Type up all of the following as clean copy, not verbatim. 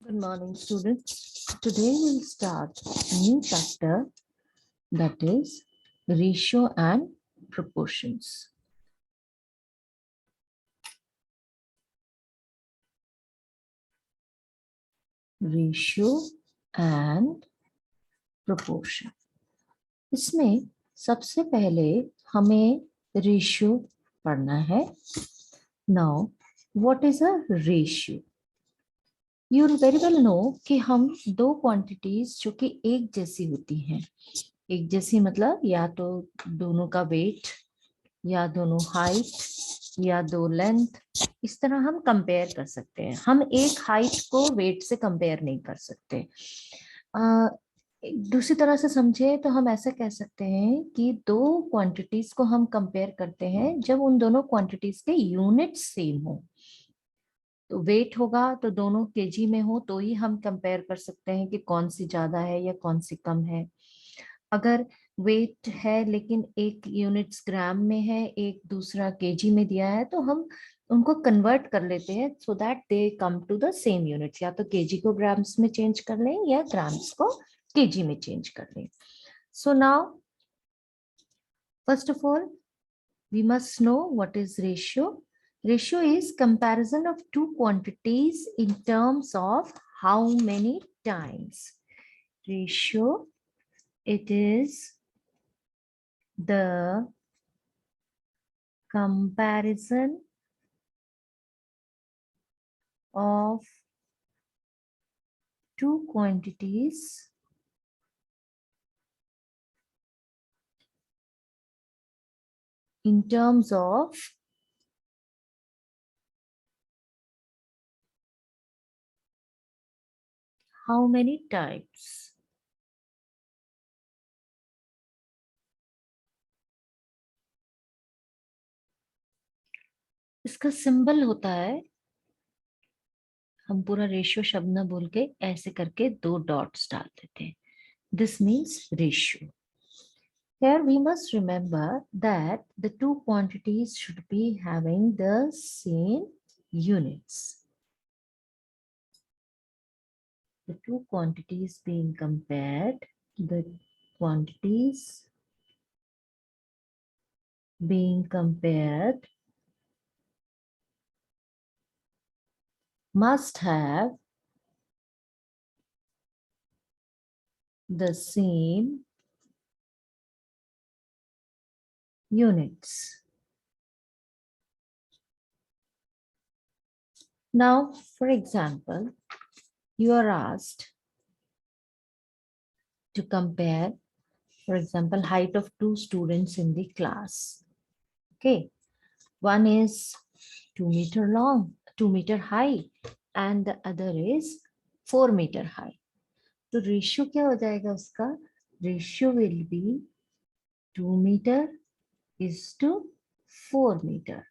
Good morning, students. Today we'll start a new chapter, that is ratio and proportions. Ratio and proportion. इसमें सबसे पहले हमें ratio पढ़ना है. Now, what is a ratio? You very well know कि हम दो क्वांटिटीज जो कि एक जैसी होती हैं, एक जैसी मतलब या तो दोनों का वेट या दोनों हाइट या दो लेंथ, इस तरह हम कंपेयर कर सकते हैं. हम एक हाइट को वेट से कंपेयर नहीं कर सकते. दूसरी तरह से समझे तो हम ऐसा कह सकते हैं कि दो क्वांटिटीज को हम कंपेयर करते हैं जब उन दोनों क्वांटिटीज के यूनिट सेम हो. तो वेट होगा तो दोनों केजी में हो तो ही हम कंपेयर कर सकते हैं कि कौन सी ज्यादा है या कौन सी कम है. अगर वेट है लेकिन एक यूनिट्स ग्राम में है, एक दूसरा केजी में दिया है, तो हम उनको कन्वर्ट कर लेते हैं so that they come to the same units. या तो केजी को ग्राम्स में चेंज कर लें या ग्राम्स को केजी में चेंज कर लें. So now first of all we must know what is ratio. Ratio is comparison of two quantities in terms of how many times. Ratio, it is the comparison of two quantities in terms of how many types. इसका symbol होता है, हम पूरा ratio शब्द ना बोल के ऐसे करके दो डॉट्स डाल देते हैं. This means ratio. Here we must remember that the two quantities should be having the same units. The two quantities being compared, the quantities being compared must have the same units. Now, for example, you are asked to compare, for example, height of two students in the class. Okay, one is 2 meter long, 2 meter high, and the other is 4 meter high. तो ratio क्या हो जाएगा उसका? Ratio will be 2 meter is to 4 meter.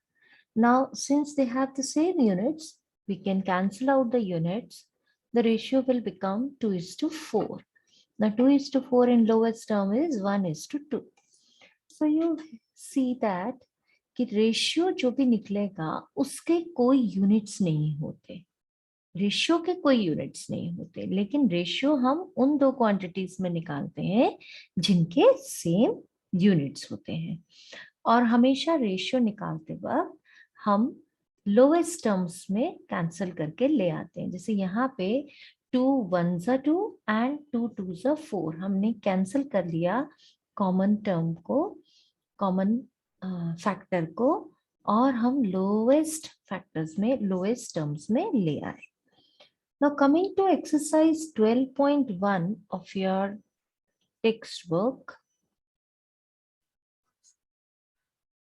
Now, since they have the same units, we can cancel out the units. The ratio will become 2 is to 4. Now, 2 is to 4 in lowest term is 1 is to 2. So you see that कि ratio जो भी निकलेगा उसके कोई units नहीं होते. Ratio के कोई यूनिट्स नहीं होते, लेकिन रेशियो हम उन दो क्वांटिटीज में निकालते हैं जिनके सेम यूनिट्स होते हैं. और हमेशा रेशियो निकालते वक्त हम लोएस्ट टर्म्स में कैंसिल करके ले आते हैं. जैसे यहाँ पे 2 1s are 2 and 2 2s are 4. हमने कैंसिल कर लिया कॉमन टर्म को, कॉमन फैक्टर को, और हम लोएस्ट फैक्टर्स में, लोएस्ट टर्म्स में ले आए. Now coming to exercise 12.1 of your textbook.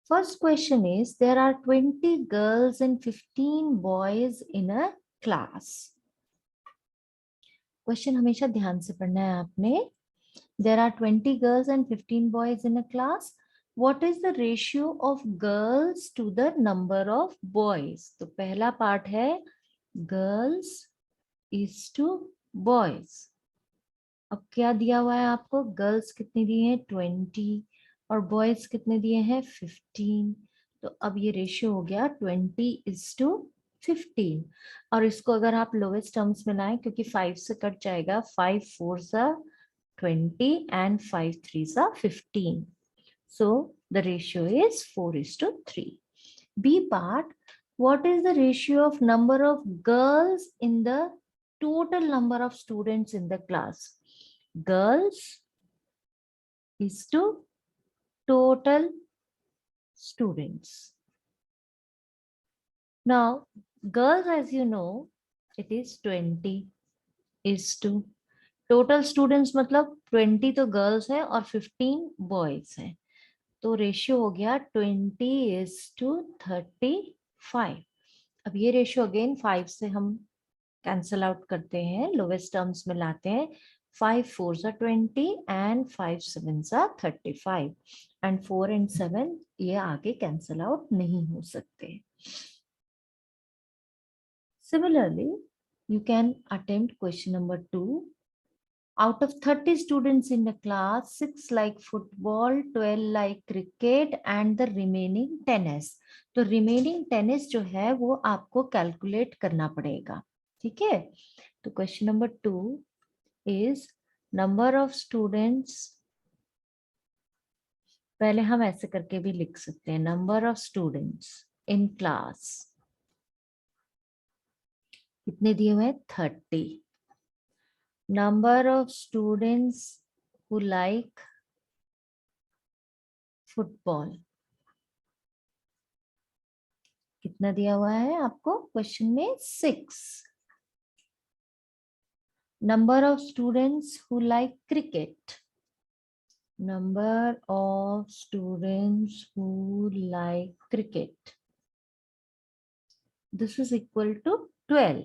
First question is, there are 20 girls and 15 boys in a class. Question हमेशा ध्यान से पढ़ना है आपने. There are 20 girls and 15 boys in a class. What is the ratio of girls to the number of boys? तो पहला part है girls is to boys. अब क्या दिया हुआ है आपको? गर्ल्स कितनी दी है? 20, और बॉयज कितने दिए हैं? 15. तो अब ये रेशियो हो गया 20 is to 15। और इसको अगर आप लोवेस्ट टर्म्स में लाएं, क्योंकि 5 से कट जाएगा, 5 4 20 and 5 3 15. So the ratio is 4:3. B part, what is the ratio of number of girls in the total number of students in the class? Girls is to total students. Now, girls, as you know, it is 20 is to total students, मतलब 20 तो girls है और 15 boys है, तो ratio हो गया 20:35. अब ये रेशियो अगेन 5 से हम कैंसल आउट करते हैं, लोवेस्ट टर्म्स में लाते हैं. 5 4 20 and 5 7 35 and 4 and 7 ये आगे कैंसल आउट नहीं हो सकते. Similarly, you can attempt question number 2. Out of 30 students in the class, 6 like football, 12 like cricket and the remaining tennis. तो remaining tennis जो है वो आपको calculate करना पड़ेगा. ठीक है, तो question number 2 is number of students. पहले हम ऐसे करके भी लिख सकते हैं, number of students in class. कितने दिए हुए हैं? 30. Number of students who like football. कितना दिया हुआ है आपको क्वेश्चन में? 6. Number of students who like cricket. Number of students who like cricket. This is equal to 12.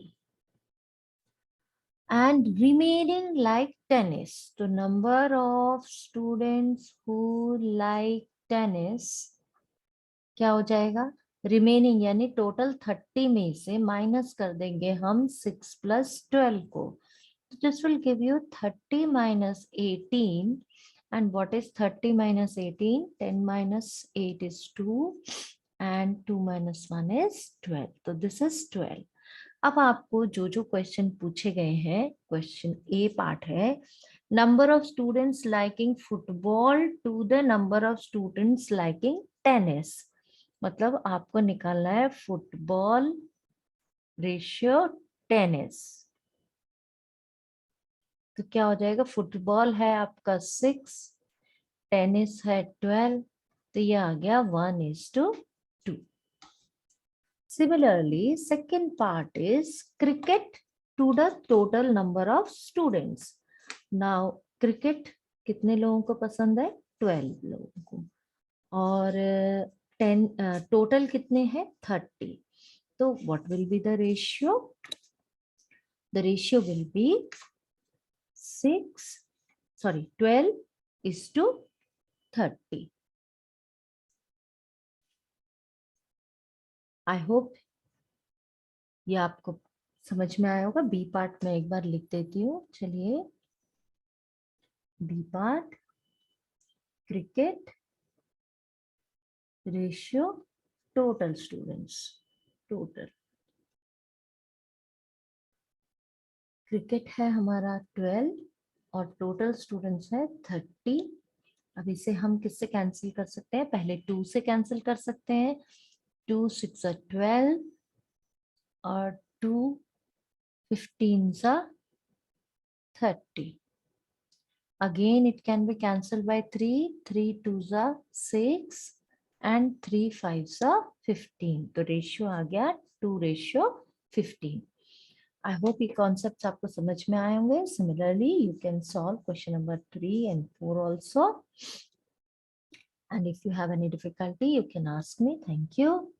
And remaining like tennis. The number of students who like tennis क्या हो जाएगा? Remaining यानी टोटल 30 में से माइनस कर देंगे हम 6 + 12 को. This will give you 30 - 18. And what is 30 - 18? 10 - 8 is 2 and 2 - 1 is 12. तो this is 12. अब आपको जो जो क्वेश्चन पूछे गए हैं, क्वेश्चन ए पार्ट है, number of students liking football to the number of students liking tennis. मतलब आपको निकालना है फुटबॉल रेशियो टेनिस. तो क्या हो जाएगा? फुटबॉल है आपका 6, टेनिस है 12, तो ये आ गया 1:2. Similarly, second part is cricket to the total number of students. Now, cricket कितने लोगों को पसंद है? 12 लोगों को. और 10 टोटल कितने हैं? 30. तो what will be the ratio? The ratio will be 12:30. I hope ये आपको समझ में आया होगा. बी पार्ट में एक बार लिख देती हूँ. चलिए, B part, cricket ratio total students. Total cricket है हमारा 12 और टोटल स्टूडेंट्स है 30. अब इसे हम किससे कैंसिल कर सकते हैं? पहले 2 से कैंसिल कर सकते हैं. 2 6 12 और 2 15 30. Again, it can be cancelled by 3. 3 2 6 and 3 5 15. तो रेशियो आ गया 2:15. I hope ये concepts आपको समझ में आए होंगे. Similarly, you can solve question number 3 and 4 also. And if you have any difficulty, you can ask me. Thank you.